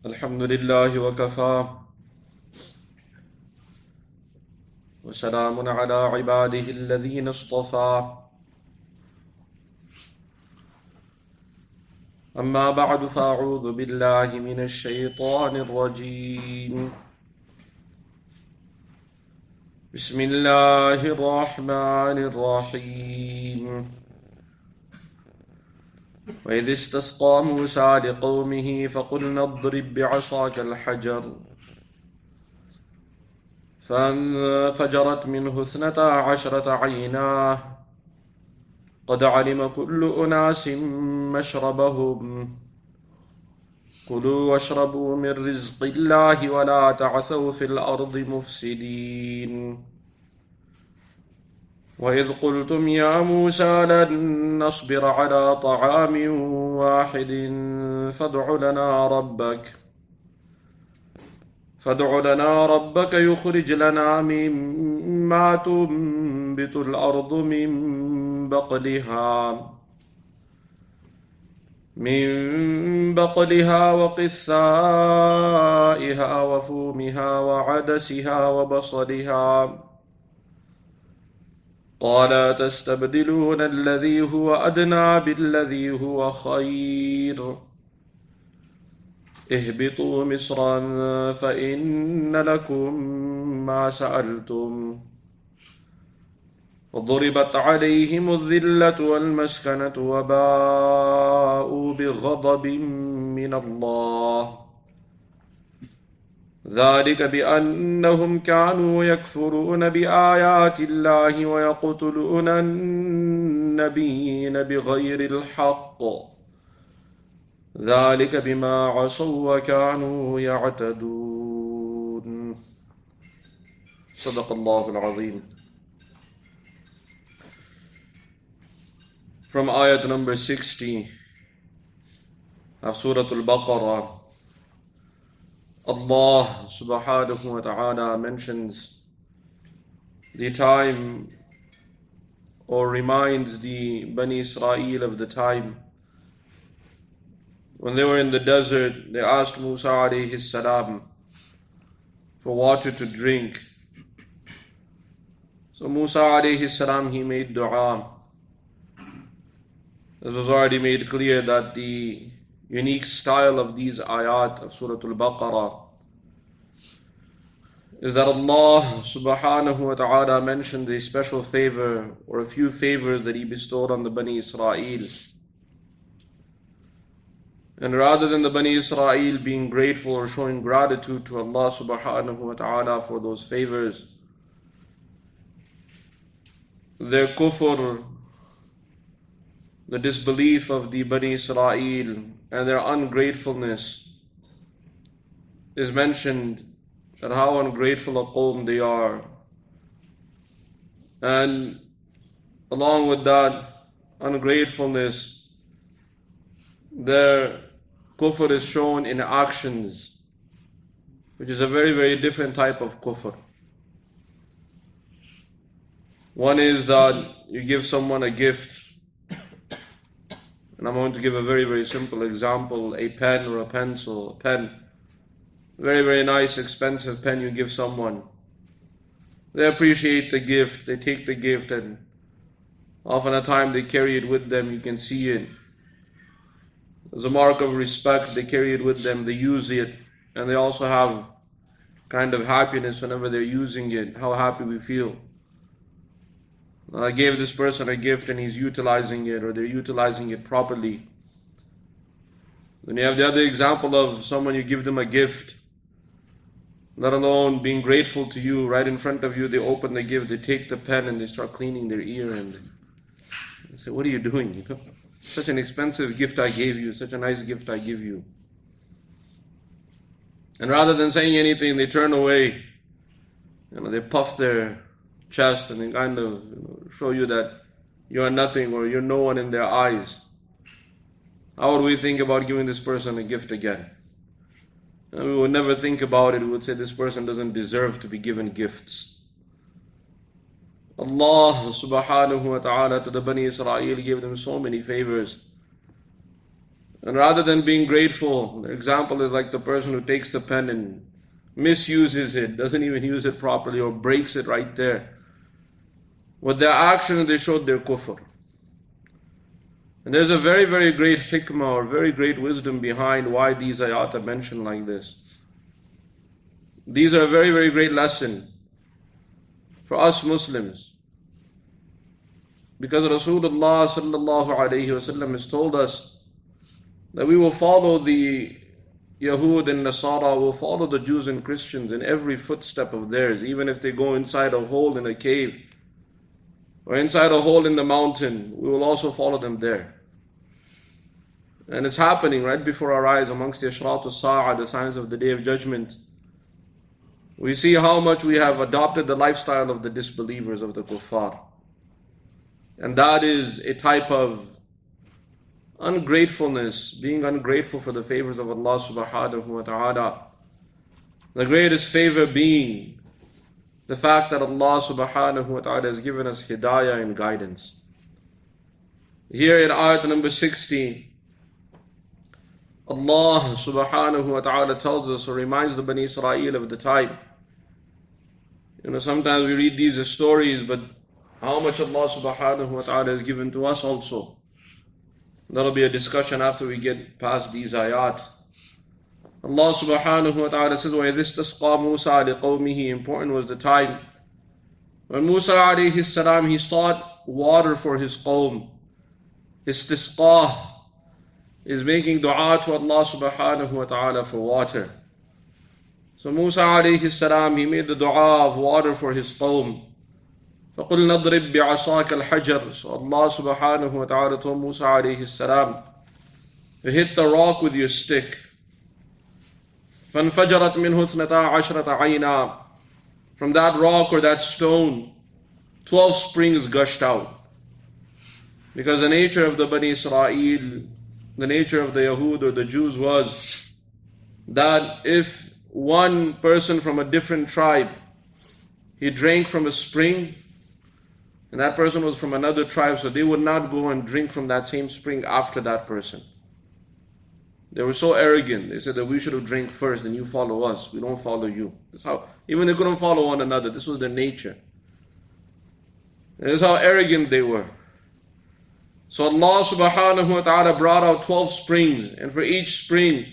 الحمد لله وكفى وسلام على عباده الذين اصطفى أما بعد فأعوذ بالله من الشيطان الرجيم بسم الله الرحمن الرحيم وإذ استسقى موسى لقومه فقلنا اضرب بعصاك الحجر فانفجرت منه 12 عينا قد علم كل أناس مشربهم كلوا واشربوا من رزق الله ولا تعثوا في الأرض مفسدين وإذ قلتم يا موسى لن نصبر على طعام واحد فادع لنا ربك يخرج لنا مما تنبت الأرض من بقلها وقثائها وفومها وعدسها وبصلها قال تستبدلون الذي هو أدنى بالذي هو خير اهبطوا مصرا فإن لكم ما سألتم وضربت عليهم الذلة والمسكنة وباءوا بغضب من الله ذلك بأنهم كانوا يكفرون بآيات الله ويقتلون النبيين بغير الحق ذلك بما عصوا وكانوا يعتدون صدق الله العظيم. From ayat number 60 of Surat al-Baqarah, Allah subhanahu wa ta'ala mentions the time or reminds the Bani Israel of the time when they were in the desert. They asked Musa alayhi salam for water to drink. So Musa alayhi salam, he made dua. This was already made clear that the unique style of these ayat of Surah Al-Baqarah is that Allah subhanahu wa ta'ala mentioned a special favor or a few favors that He bestowed on the Bani Israel. And rather than the Bani Israel being grateful or showing gratitude to Allah subhanahu wa ta'ala for those favors, their kufr, the disbelief of the Bani Israel and their ungratefulness is mentioned, that how ungrateful a qawm they are. And along with that ungratefulness, their kufr is shown in actions, which is a very, very different type of kufr. One is that you give someone a gift, and I'm going to give a very, very simple example, a pen or a pencil. A pen, very, very nice, expensive pen you give someone. They appreciate the gift, they take the gift, and often at time they carry it with them, you can see it. As a mark of respect, they carry it with them, they use it, and they also have kind of happiness whenever they're using it, how happy we feel. I gave this person a gift and he's utilizing it, or they're utilizing it properly. Then you have the other example of someone, you give them a gift, let alone being grateful to you. Right in front of you, they open the gift, they take the pen and they start cleaning their ear and they say, what are you doing? You know, such an expensive gift I gave you, such a nice gift I give you. And rather than saying anything, they turn away. They puff their chest and they kind of show you that you are nothing or you're no one in their eyes. How would we think about giving this person a gift again? And we would never think about it. We would say this person doesn't deserve to be given gifts. Allah subhanahu wa ta'ala to the Bani Israel gave them so many favors. And rather than being grateful, the example is like the person who takes the pen and misuses it, doesn't even use it properly, or breaks it right there. With their actions, they showed their kufr. And there's a very, very great hikmah or very great wisdom behind why these ayat are mentioned like this. These are a very, very great lesson for us Muslims. Because Rasulullah sallallahu alayhi wasallam has told us that we will follow the Yahud and Nasara, will follow the Jews and Christians in every footstep of theirs, even if they go inside a hole in a cave or inside a hole in the mountain, we will also follow them there. And it's happening right before our eyes amongst the Ashratu Sa'a, the signs of the Day of Judgment. We see how much we have adopted the lifestyle of the disbelievers, of the kuffar. And that is a type of ungratefulness, being ungrateful for the favors of Allah subhanahu wa ta'ala. The greatest favor being the fact that Allah subhanahu wa ta'ala has given us hidayah and guidance. Here in ayat number 16, Allah subhanahu wa ta'ala tells us or reminds the Bani Israel of the time. Sometimes we read these as stories, but how much Allah subhanahu wa ta'ala has given to us also. That'll be a discussion after we get past these ayat. Allah subhanahu wa ta'ala says, وَإِذِ اسْتَسْقَى مُوسَى لِقَوْمِهِ. Important was the time when Musa alayhi salam, he sought water for his qawm. Istisqa is making dua to Allah subhanahu wa ta'ala for water. So Musa alayhi salam, he made the dua of water for his qawm. فَقُلْ نَضْرِبْ بِعَصَاكَ الْحَجَرِ. So Allah subhanahu wa ta'ala told Musa alayhi salam to hit the rock with your stick. فَانْفَجَرَتْ مِنْهُ اثْنَتَا عَشْرَةَ عَيْنًا. From that rock or that stone, 12 springs gushed out. Because the nature of the Bani Israel, the nature of the Yahud or the Jews was that if one person from a different tribe, he drank from a spring, and that person was from another tribe, so they would not go and drink from that same spring after that person. They were so arrogant. They said that we should have drank first, and you follow us. We don't follow you. That's how, even they couldn't follow one another. This was their nature. And this is how arrogant they were. So Allah subhanahu wa ta'ala brought out 12 springs, and for each spring,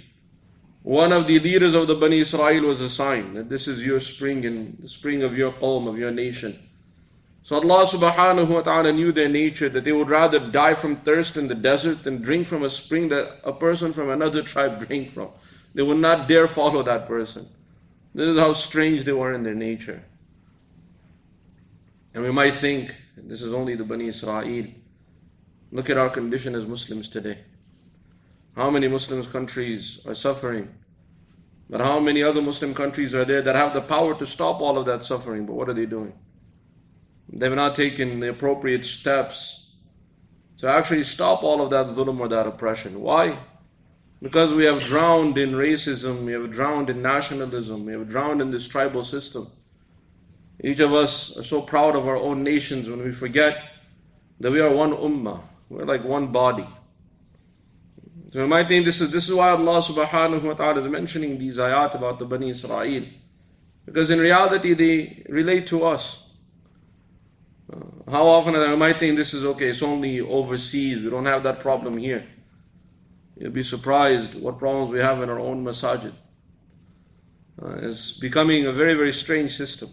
one of the leaders of the Bani Israel was assigned, that this is your spring and the spring of your qawm, of your nation. So Allah subhanahu wa ta'ala knew their nature, that they would rather die from thirst in the desert than drink from a spring that a person from another tribe drank from. They would not dare follow that person. This is how strange they were in their nature. And we might think, this is only the Bani Israel. Look at our condition as Muslims today. How many Muslim countries are suffering? But how many other Muslim countries are there that have the power to stop all of that suffering? But what are they doing? They've not taken the appropriate steps to actually stop all of that dhulm or that oppression. Why? Because we have drowned in racism, we have drowned in nationalism, we have drowned in this tribal system. Each of us are so proud of our own nations when we forget that we are one ummah. We're like one body. So you might think this is why Allah subhanahu wa ta'ala is mentioning these ayat about the Bani Israel. Because in reality they relate to us. How often I might think this is okay, it's only overseas, we don't have that problem here. You'll be surprised what problems we have in our own masajid. It's becoming a very, very strange system.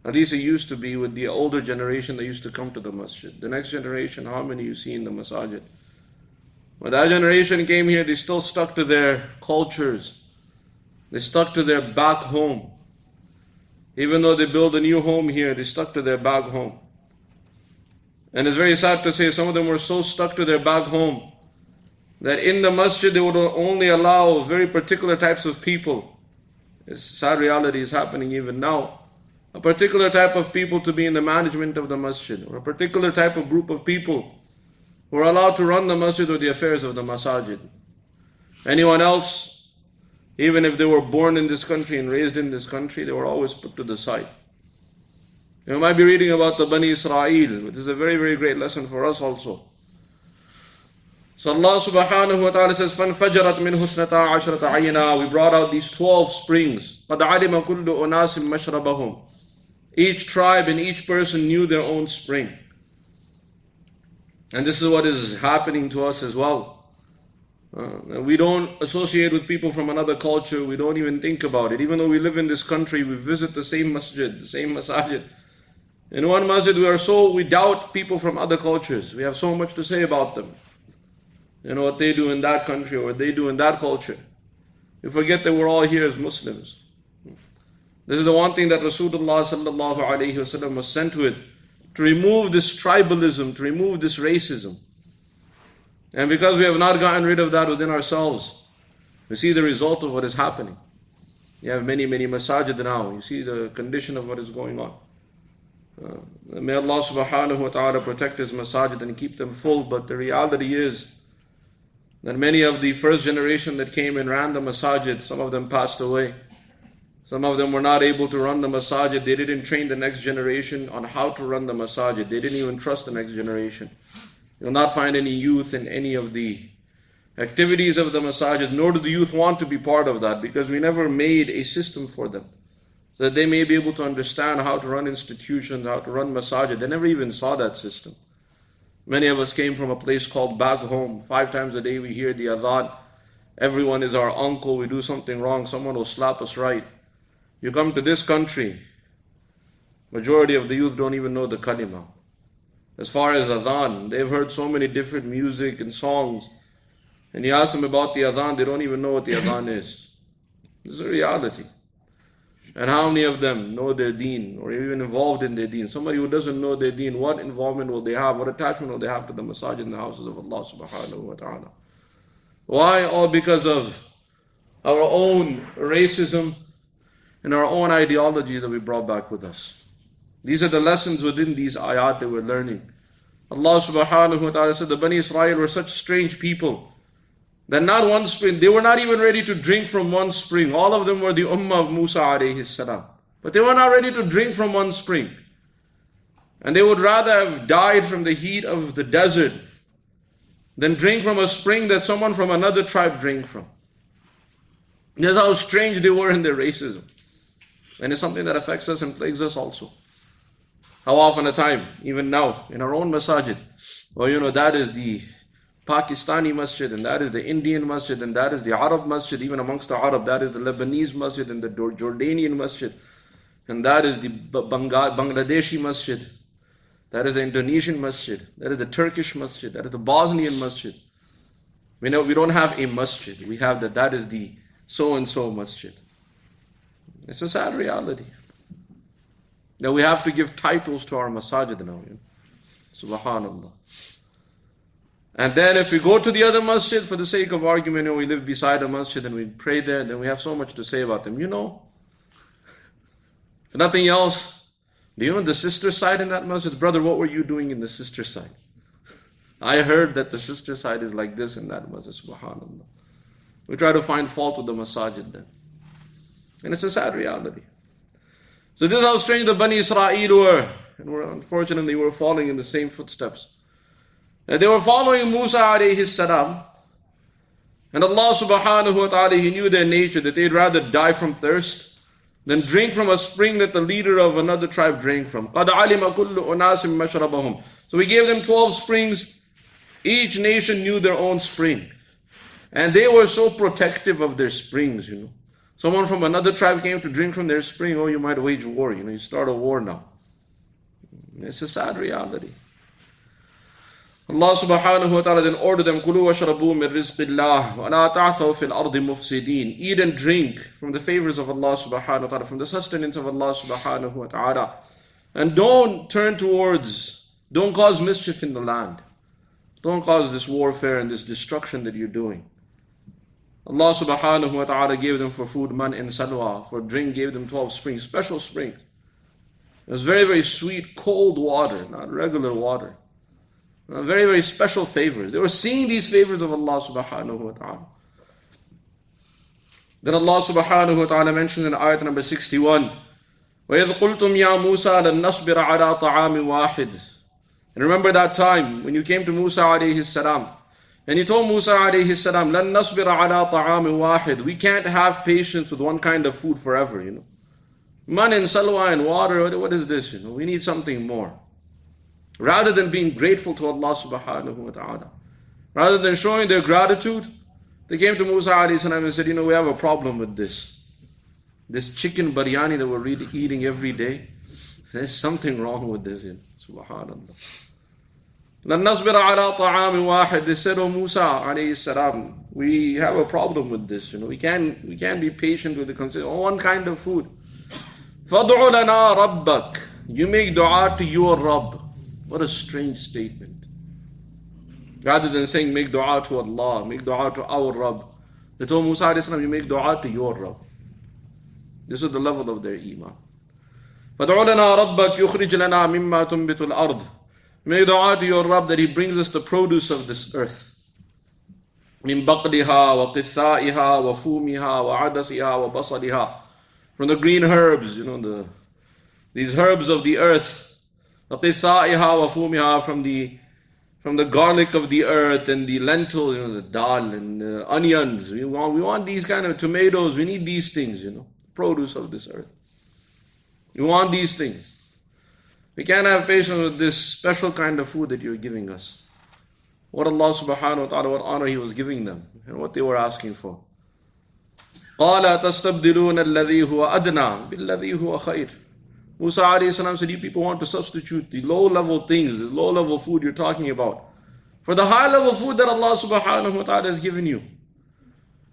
At least it used to be with the older generation that used to come to the masjid. The next generation, how many you see in the masajid? When that generation came here, they still stuck to their cultures. They stuck to their back home. Even though they build a new home here, they stuck to their back home. And it's very sad to say, some of them were so stuck to their back home that in the masjid they would only allow very particular types of people. It's sad reality is happening even now. A particular type of people to be in the management of the masjid, or a particular type of group of people who are allowed to run the masjid or the affairs of the masajid. Anyone else, even if they were born in this country and raised in this country, they were always put to the side. You might be reading about the Bani Israel, which is a very, very great lesson for us also. So Allah subhanahu wa ta'ala says, فَانْفَجَرَتْ مِنْهُ اثْنَتَا عَشْرَةَ عَيْنًا. We brought out these 12 springs. قَدْ عَلِمَ كُلُّ أُنَاسٍ مَشْرَبَهُم. Each tribe and each person knew their own spring. And this is what is happening to us as well. We don't associate with people from another culture. We don't even think about it. Even though we live in this country, we visit the same masjid, the same masajid. In one masjid, we doubt people from other cultures. We have so much to say about them. You know, what they do in that country or what they do in that culture. We forget that we're all here as Muslims. This is the one thing that Rasulullah sallallahu alayhi wasallam was sent with, to remove this tribalism, to remove this racism. And because we have not gotten rid of that within ourselves, we see the result of what is happening. You have many masajid now. You see the condition of what is going on. May Allah subhanahu wa ta'ala protect His masajid and keep them full. But the reality is that many of the first generation that came and ran the masajid, some of them passed away. Some of them were not able to run the masajid. They didn't train the next generation on how to run the masajid. They didn't even trust the next generation. You'll not find any youth in any of the activities of the masajid, nor do the youth want to be part of that, because we never made a system for them so that they may be able to understand how to run institutions, how to run masajid. They never even saw that system. Many of us came from a place called back home. 5 times a day we hear the adhan. Everyone is our uncle. We do something wrong, someone will slap us right. You come to this country, majority of the youth don't even know the kalima. As far as adhan, they've heard so many different music and songs. And you ask them about the adhan, they don't even know what the adhan is. This is a reality. And how many of them know their deen or even involved in their deen? Somebody who doesn't know their deen, what involvement will they have? What attachment will they have to the masajid and the houses of Allah subhanahu wa ta'ala? Why? All because of our own racism and our own ideologies that we brought back with us. These are the lessons within these ayat that we're learning. Allah subhanahu wa ta'ala said the Bani Israel were such strange people that not one spring, they were not even ready to drink from one spring. All of them were the ummah of Musa alayhi salam. But they were not ready to drink from one spring. And they would rather have died from the heat of the desert than drink from a spring that someone from another tribe drank from. That's how strange they were in their racism. And it's something that affects us and plagues us also. How often a time, even now, in our own masajid, well, you know, that is the Pakistani masjid, and that is the Indian masjid, and that is the Arab masjid, even amongst the Arab, that is the Lebanese masjid, and the Jordanian masjid, and that is the Bangladeshi masjid, that is the Indonesian masjid, that is the Turkish masjid, that is the Bosnian masjid. We know we don't have a masjid, we have that is the so-and-so masjid. It's a sad reality that we have to give titles to our masajid now. Subhanallah. And then if we go to the other masjid, for the sake of argument, and we live beside a masjid and we pray there, then we have so much to say about them. You know, if nothing else, do you know the sister side in that masjid? Brother, what were you doing in the sister side? I heard that the sister side is like this in that masjid. Subhanallah. We try to find fault with the masajid then. And it's a sad reality. So this is how strange the Bani Israel were. And unfortunately we're following in the same footsteps. And they were following Musa alayhi salam. And Allah subhanahu wa ta'ala, He knew their nature, that they'd rather die from thirst than drink from a spring that the leader of another tribe drank from. قَدْ عَلِمَ كُلُّ أُنَاسٍ مَشْرَبَهُم. So we gave them 12 springs. Each nation knew their own spring. And they were so protective of their springs, you know. Someone from another tribe came to drink from their spring, oh, you might wage war, you know, you start a war now. It's a sad reality. Allah subhanahu wa ta'ala then ordered them, كُلُوا وَاشْرَبُوا مِنْ رِزْقِ اللَّهِ وَلَا تَعْثَوْا فِي الْأَرْضِ مُفْسِدِينَ. Eat and drink from the favors of Allah subhanahu wa ta'ala, from the sustenance of Allah subhanahu wa ta'ala. And don't cause mischief in the land. Don't cause this warfare and this destruction that you're doing. Allah subhanahu wa ta'ala gave them for food man and salwa. For drink gave them 12 springs, special springs. It was very, very sweet, cold water, not regular water. A very, very special favors. They were seeing these favors of Allah subhanahu wa ta'ala. Then Allah subhanahu wa ta'ala mentions in ayat number 61, وَإِذْ قُلْتُمْ يَا مُوسَى لَن نَصْبِرَ عَلَىٰ طَعَامٍ وَاحِدٍ. And remember that time when you came to Musa alayhi salam, And he told Musa alayhi salam, لَن نَصْبِرَ عَلَىٰ طَعَامٍ وَاحِدٍ. We can't have patience with one kind of food forever, Man and salwa and water, what is this? We need something more. Rather than being grateful to Allah subhanahu wa ta'ala, rather than showing their gratitude, they came to Musa alayhi salam and said, we have a problem with this. This chicken biryani that we're eating every day, there's something wrong with this. Subhanallah. لَن نَصْبِرَ عَلَىٰ طَعَامٍ وَاحِدٍ. They said, Musa alayhi salam, we have a problem with this. We can't be patient with the one kind of food. فَادْعُ لَنَا رَبَّكَ. You make dua to your Rabb. What a strange statement. Rather than saying make dua to Allah, make dua to our Rabb, they told Musa alayhi salam, you make dua to your Rabb. This is the level of their iman. فَادْعُ لَنَا رَبَّكَ يُخْرِجْ لَنَا مِمَّا تُنْبِتُ الْأَرْضِ. Make dua to your Rabb that He brings us the produce of this earth. مِن بَقْلِهَا وَقِثَّائِهَا وَفُومِهَا وَعَدَسِهَا وَبَصَلِهَا. From the green herbs, these herbs of the earth. وَقِثَّائِهَا وَفُومِهَا. From the garlic of the earth and the lentil, the dal and the onions. We want these kind of tomatoes. We need these things, produce of this earth. We want these things. We can't have patience with this special kind of food that you're giving us. What Allah subhanahu wa ta'ala, what honor He was giving them and what they were asking for. قَالَ تَسْتَبْدِلُونَ الَّذِي هُوَ أَدْنَى بِالَّذِي هُوَ خَيْرٌ. Musa alayhi salam said, you people want to substitute the low-level things, the low-level food you're talking about, for the high-level food that Allah subhanahu wa ta'ala has given you.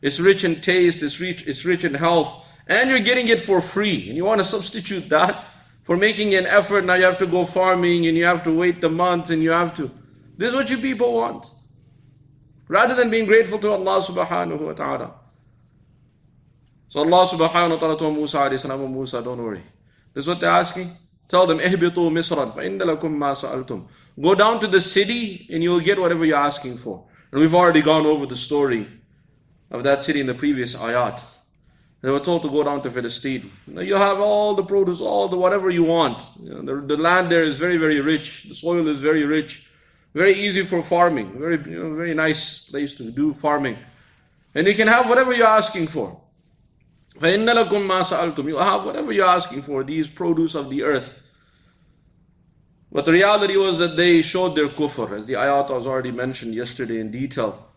It's rich in taste, it's rich in health, and you're getting it for free. And you want to substitute that for making an effort. Now you have to go farming and you have to wait the months and you have to. This is what you people want. Rather than being grateful to Allah subhanahu wa ta'ala. So Allah subhanahu wa ta'ala told Musa alayhi salam, Musa, don't worry. This is what they're asking. Tell them, اهبطوا مصرا فإن لكم ما سألتم. Go down to the city and you'll get whatever you're asking for. And we've already gone over the story of that city in the previous ayat. They were told to go down to Palestine. You have all the produce, all the whatever you want. The land there is very, very rich. The soil is very rich. Very easy for farming. Very nice place to do farming. And you can have whatever you're asking for. فَإِنَّ لَكُمْ مَا سَأَلْتُمْ. You have whatever you're asking for, these produce of the earth. But the reality was that they showed their kufr, as the ayat was already mentioned yesterday in detail.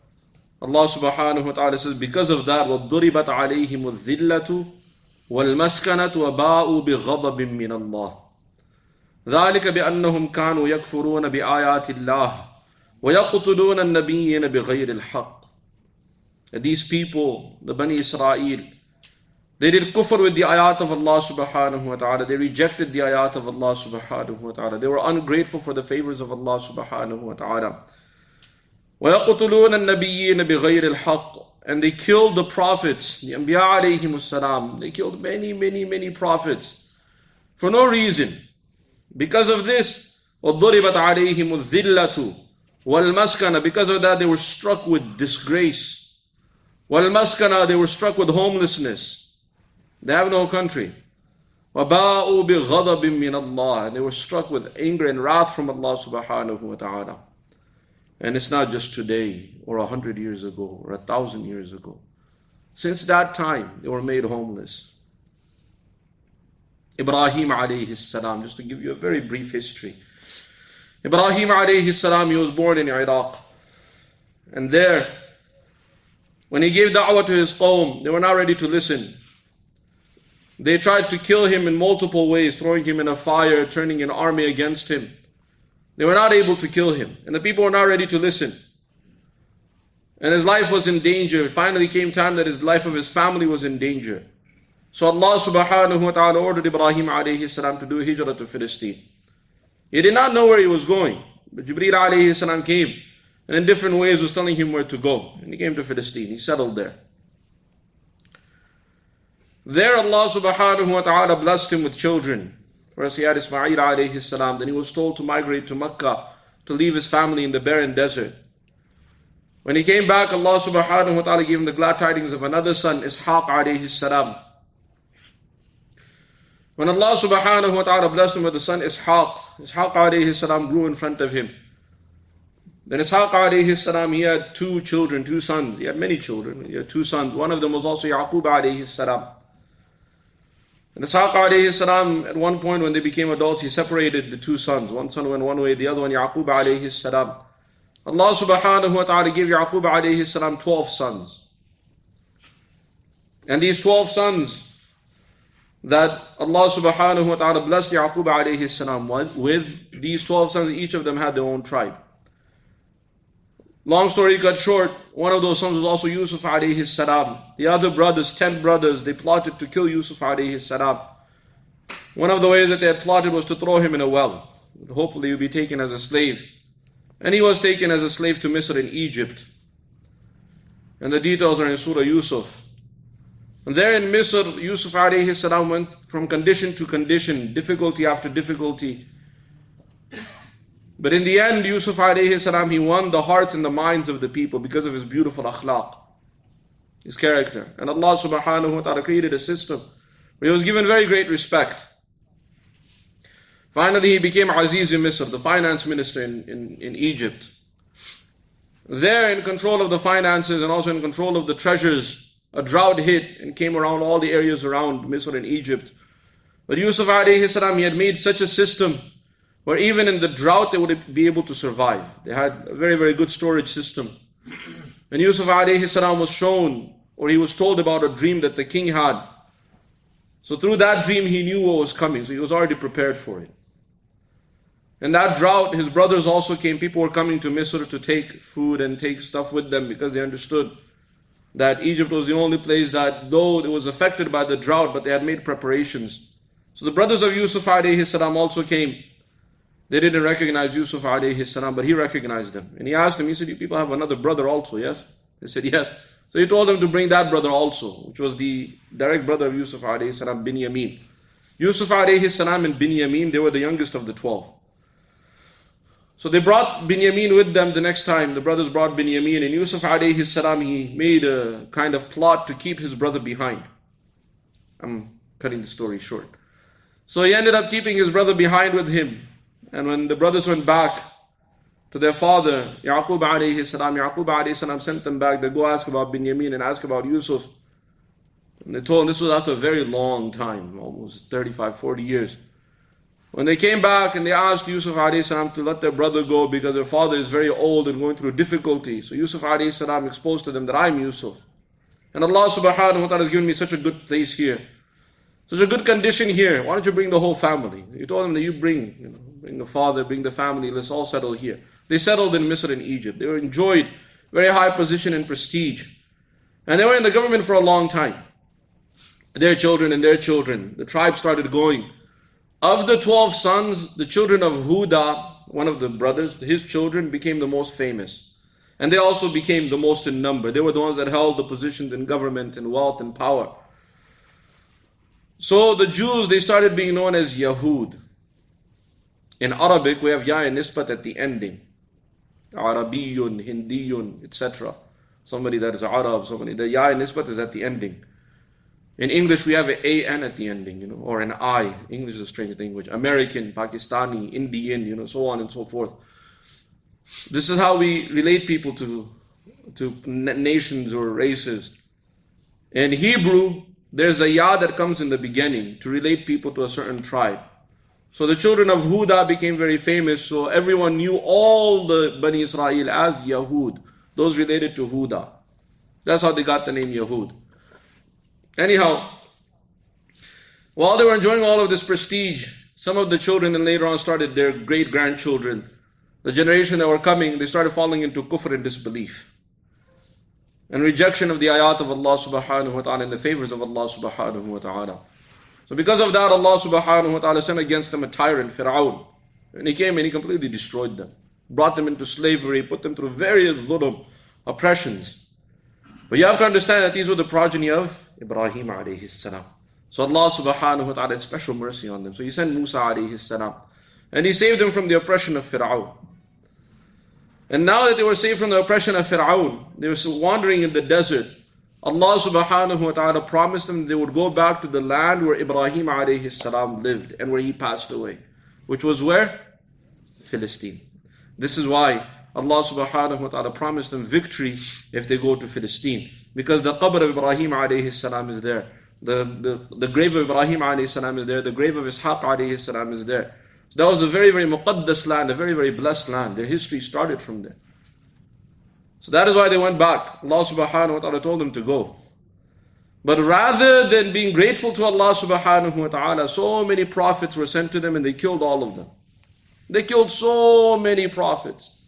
Allah subhanahu wa ta'ala says, because of that, وَضُرِبَتْ عَلَيْهِمُ الذِّلَّةُ وَالْمَسْكَنَةُ وَبَاءُوا بِغَضَبٍ مِّنَ اللَّهِ ذَلِكَ بِأَنَّهُمْ كَانُوا يَكْفُرُونَ بِآيَاتِ اللَّهِ وَيَقْتُلُونَ النَّبِيِّينَ بِغَيْرِ الْحَقِّ. These people, the Bani Israel, they did kufr with the ayat of Allah subhanahu wa ta'ala. They rejected the ayat of Allah subhanahu wa ta'ala. They were ungrateful for the favors of Allah subhanahu wa ta'ala. وَيَقْتُلُونَ النَّبِيِّينَ بِغَيْرِ الْحَقِّ. And they killed the prophets, the Anbiya alayhimus salam. They killed many, many, many prophets for no reason. Because of this, وَضُرِبَتْ عَلَيْهِمُ الذِّلَّةُ وَالْمَسْكَنَةُ. Because of that, they were struck with disgrace. وَالْمَسْكَنَةُ. They were struck with homelessness. They have no country. وَبَاءُوا بِغَضَبٍ مِّنَ اللَّهِ. And they were struck with anger and wrath from Allah subhanahu wa ta'ala. And it's not just today, or 100 years ago, or 1,000 years ago. Since that time, they were made homeless. Ibrahim alayhi salam, just to give you a very brief history. Ibrahim alayhi salam, he was born in Iraq. And there, when he gave da'wah to his qawm, they were not ready to listen. They tried to kill him in multiple ways, throwing him in a fire, turning an army against him. They were not able to kill him. And the people were not ready to listen. And his life was in danger. It finally came time that his life of his family was in danger. So Allah subhanahu wa ta'ala ordered Ibrahim alayhi salam to do hijrah to Palestine. He did not know where he was going. But Jibreel alayhi salam came and in different ways was telling him where to go. And he came to Palestine. He settled there. There Allah subhanahu wa ta'ala blessed him with children. First he had Ismail alayhi salam. Then he was told to migrate to Mecca to leave his family in the barren desert. When he came back, Allah subhanahu wa ta'ala gave him the glad tidings of another son, Ishaq alayhi salam. When Allah subhanahu wa ta'ala blessed him with the son Ishaq alayhi salam grew in front of him. Then Ishaq alayhi salam, he had two children, two sons. He had many children. He had two sons. One of them was also Yaqub alayhi salam. And Ishaq alayhi salam, at one point when they became adults, he separated the two sons. One son went one way, the other one Yaqub alayhi salam. Allah subhanahu wa ta'ala gave Yaqub alayhi salam 12 sons. And these 12 sons that Allah subhanahu wa ta'ala blessed Yaqub alayhi salam with, these 12 sons, each of them had their own tribe. Long story cut short, one of those sons was also Yusuf alayhi salam. The other brothers, 10 brothers, they plotted to kill Yusuf alayhi salam. One of the ways that they had plotted was to throw him in a well. Hopefully he'll be taken as a slave. And he was taken as a slave to Misr in Egypt. And the details are in Surah Yusuf. And there in Misr, Yusuf alayhi salam went from condition to condition, difficulty after difficulty. But in the end, Yusuf alayhi salam, he won the hearts and the minds of the people because of his beautiful akhlaq, his character. And Allah subhanahu wa ta'ala created a system where he was given very great respect. Finally, he became Aziz in Misr, the finance minister in Egypt. There, in control of the finances and also in control of the treasures, a drought hit and came around all the areas around Misr and Egypt. But Yusuf alayhi salam, he had made such a system where even in the drought they would be able to survive. They had a very, very good storage system. And Yusuf alayhi salam was shown, or he was told about a dream that the king had. So through that dream he knew what was coming, so he was already prepared for it. In that drought, his brothers also came. People were coming to Misr to take food and take stuff with them because they understood that Egypt was the only place that, though it was affected by the drought, but they had made preparations. So the brothers of Yusuf alayhi salam also came. They didn't recognize Yusuf alayhi salam, but he recognized them. And he asked them, he said, you people have another brother also, yes? They said, yes. So he told them to bring that brother also, which was the direct brother of Yusuf alayhi salam, Binyamin. Yusuf alayhi salam and Binyamin, they were the youngest of the 12. So they brought Binyamin with them the next time. The brothers brought Binyamin, and Yusuf alayhi salam, he made a kind of plot to keep his brother behind. I'm cutting the story short. So he ended up keeping his brother behind with him. And when the brothers went back to their father, Yaqub alayhi salam sent them back. They go ask about Binyamin and ask about Yusuf. And they told him this was after a very long time, almost 35, 40 years. When they came back and they asked Yusuf alayhi salam to let their brother go because their father is very old and going through difficulty. So Yusuf alayhi salam exposed to them that I'm Yusuf. And Allah subhanahu wa ta'ala has given me such a good place here. Such a good condition here. Why don't you bring the whole family? You told them that you bring the father, bring the family, let's all settle here. They settled in Misr and Egypt. They were enjoyed very high position and prestige. And they were in the government for a long time. Their children and their children. The tribe started going. Of the 12 sons, the children of Huda, one of the brothers, his children became the most famous. And they also became the most in number. They were the ones that held the positions in government and wealth and power. So the Jews, they started being known as Yahud. In Arabic, we have Ya and Nisbat at the ending. Arabiyun, Hindiyun, etc. Somebody that is Arab, somebody. The Ya and Nisbat is at the ending. In English, we have an A-N at the ending, or an I. English is a strange language. American, Pakistani, Indian, so on and so forth. This is how we relate people to nations or races. In Hebrew, there's a Ya that comes in the beginning to relate people to a certain tribe. So the children of Huda became very famous, so everyone knew all the Bani Israel as Yahud, those related to Huda. That's how they got the name Yahud. Anyhow, while they were enjoying all of this prestige, some of the children then later on started their great-grandchildren. The generation that were coming, they started falling into kufr and disbelief and rejection of the ayat of Allah subhanahu wa ta'ala and the favors of Allah subhanahu wa ta'ala. So because of that, Allah subhanahu wa ta'ala sent against them a tyrant, Fir'aun. And he came and he completely destroyed them. Brought them into slavery, put them through various dhulm, oppressions. But you have to understand that these were the progeny of Ibrahim alayhi salam. So Allah subhanahu wa ta'ala had special mercy on them. So he sent Musa alayhi salam. And he saved them from the oppression of Fir'aun. And now that they were saved from the oppression of Fir'aun, they were still wandering in the desert. Allah subhanahu wa ta'ala promised them they would go back to the land where Ibrahim alayhi salam lived and where he passed away. Which was where? Philistine. This is why Allah subhanahu wa ta'ala promised them victory if they go to Philistine. Because the qabr of Ibrahim alayhi salam is there. The grave of Ibrahim alayhi salam is there. The grave of Ishaq alayhi salam is there. So that was a very, very muqaddas land, a very, very blessed land. Their history started from there. So that is why they went back. Allah subhanahu wa ta'ala told them to go. But rather than being grateful to Allah subhanahu wa ta'ala, so many prophets were sent to them and they killed all of them. They killed so many prophets.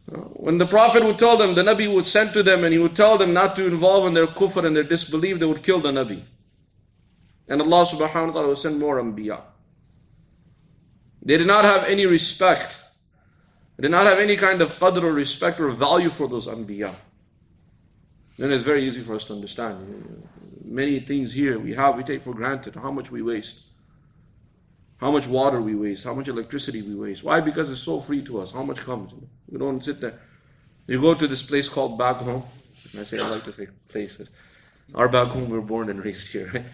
When the Prophet would tell them, the Nabi would send to them and he would tell them not to involve in their kufr and their disbelief, they would kill the Nabi. And Allah subhanahu wa ta'ala would send more anbiya. They did not have any respect. They did not have any kind of qadr or respect or value for those anbiya. Then it's very easy for us to understand. Many things here we take for granted. How much we waste. How much water we waste. How much electricity we waste. Why? Because it's so free to us. How much comes? We don't sit there. You go to this place called back home. I like to say places. Our back home, we were born and raised here. Right?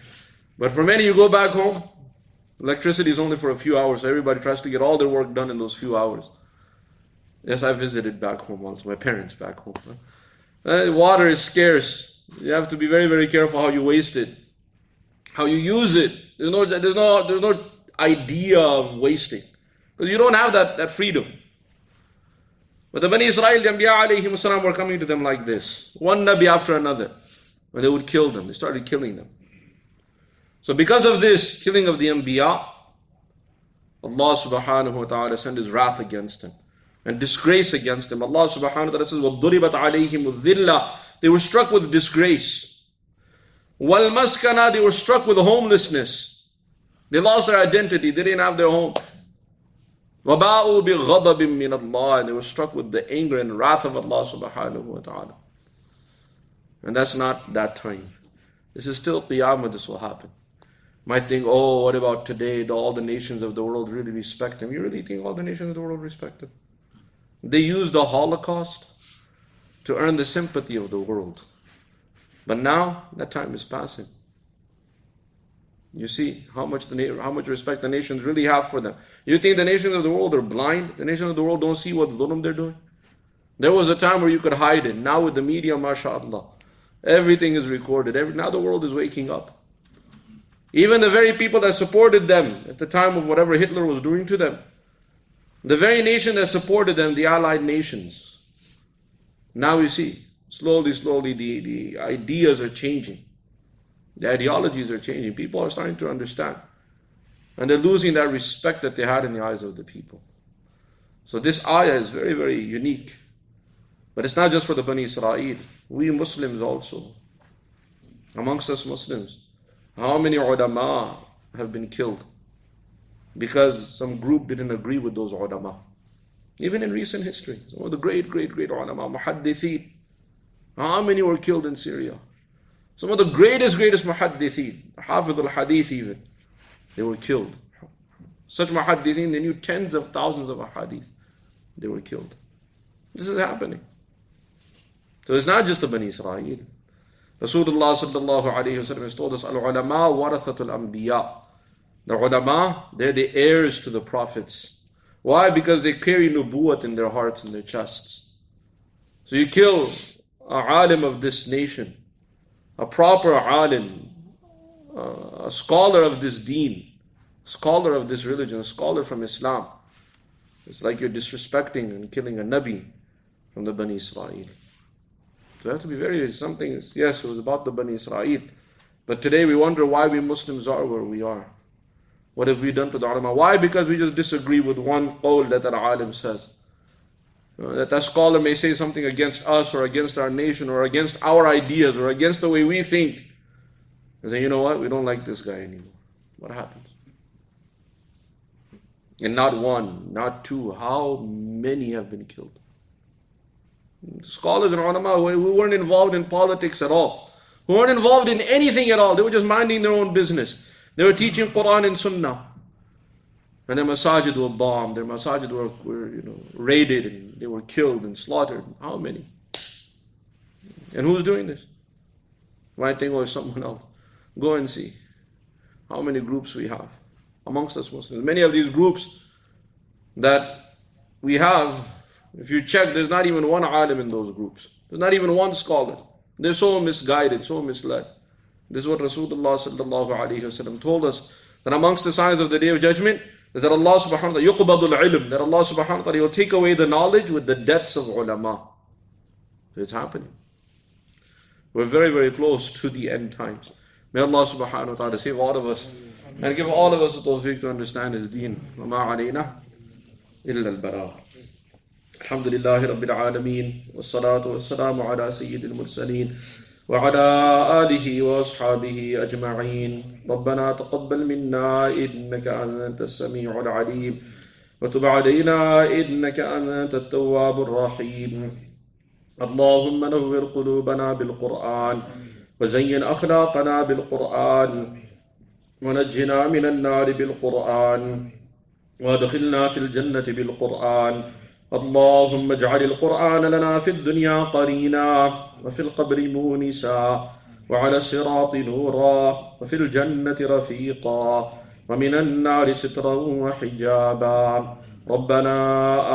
But for many, you go back home, electricity is only for a few hours. So everybody tries to get all their work done in those few hours. Yes, I visited back home once. My parents back home. Water is scarce. You have to be very, very careful how you waste it, how you use it. There's no idea of wasting, because you don't have that freedom. But the Bani Israel, the Anbiya alayhim salam, were coming to them like this, one Nabi after another, and they would kill them. They started killing them. So because of this killing of the Anbiya, Allah subhanahu wa ta'ala sent His wrath against them and disgrace against them. Allah subhanahu wa ta'ala says, وَضُرِبَتْ عَلَيْهِمُ الذِّلَّةِ They were struck with disgrace. وَالْمَسْكَنَةِ They were struck with homelessness. They lost their identity. They didn't have their home. وَبَاءُوا بِغَضَبٍ مِّنَ اللَّهِ And they were struck with the anger and wrath of Allah subhanahu wa ta'ala. And that's not that time. This is still Qiyamah, this will happen. You might think, oh, what about today? Do all the nations of the world really respect Him? You really think all the nations of the world respect Him? They used the Holocaust to earn the sympathy of the world. But now, that time is passing. You see how much respect the nations really have for them. You think the nations of the world are blind? The nations of the world don't see what dhulm they're doing? There was a time where you could hide it. Now with the media, mashallah, everything is recorded. Now the world is waking up. Even the very people that supported them at the time of whatever Hitler was doing to them, the very nation that supported them, the Allied nations, now you see, slowly, the ideas are changing. The ideologies are changing. People are starting to understand. And they're losing that respect that they had in the eyes of the people. So this ayah is very, very unique. But it's not just for the Bani Israel. We Muslims also. Amongst us Muslims. How many ulama have been killed? Because some group didn't agree with those ulama. Even in recent history. Some of the great ulama, muhaddithin. How many were killed in Syria? Some of the greatest muhaddithin, Hafiz al-Hadith even, they were killed. Such muhaddithin, they knew tens of thousands of ahadith. They were killed. This is happening. So it's not just the Bani Israel. Rasulullah sallallahu alayhi wa sallam has told us, al-ulama warathatul anbiya. The ulama, they're the heirs to the prophets. Why? Because they carry nubuwwat in their hearts and their chests. So you kill a alim of this nation, a proper alim, a scholar of this deen, scholar of this religion, a scholar from Islam. It's like you're disrespecting and killing a Nabi from the Bani Israel. So you have to be very, something, yes, it was about the Bani Israel. But today we wonder why we Muslims are where we are. What have we done to the ulama? Why? Because we just disagree with one qawl that an alim says. That scholar may say something against us or against our nation or against our ideas or against the way we think. And say, you know what? We don't like this guy anymore. What happens? And not one, not two. How many have been killed? Scholars and ulama who weren't involved in politics at all, who weren't involved in anything at all. They were just minding their own business. They were teaching Quran and Sunnah. And their masajid were bombed, their masajid were raided, and they were killed and slaughtered. How many? And who's doing this? You might think, oh, it's someone else. Go and see how many groups we have amongst us Muslims. Many of these groups that we have, If you check, there's not even one alim in those groups. There's not even one scholar. They're so misguided, so misled. This is what Rasulullah sallallahu alayhi wasallam told us, that amongst the signs of the Day of Judgment is that Allah subhanahu wa ta'ala yuqbadul ilm, that Allah subhanahu wa ta'ala will take away the knowledge with the deaths of ulama. It's happening. We're very, very close to the end times. May Allah subhanahu wa ta'ala save all of us and give all of us the tawfiq to understand His deen. وَمَا عَلَيْنَا إِلَّا الْبَلَاغُ. الحمد لله رب العالمين والصلاة والسلام على سيد المرسلين وعلى آله وأصحابه أجمعين. ربنا تقبل منا إنك أنت السميع العليم وتب علينا إنك أنت التواب الرحيم. اللهم نور قلوبنا بالقرآن وزين أخلاقنا بالقرآن ونجنا من النار بالقرآن وادخلنا في الجنة بالقرآن. اللهم اجعل القرآن لنا في الدنيا قرينا وفي القبر مونسا وعلى الصراط نورا وفي الجنة رفيقا ومن النار سترا وحجابا. ربنا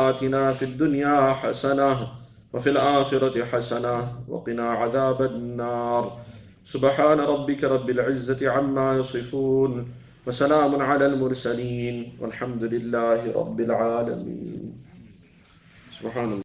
آتنا في الدنيا حسنة وفي الآخرة حسنة وقنا عذاب النار. سبحان ربك رب العزة عما يصفون وسلام على المرسلين والحمد لله رب العالمين. سبحان الله.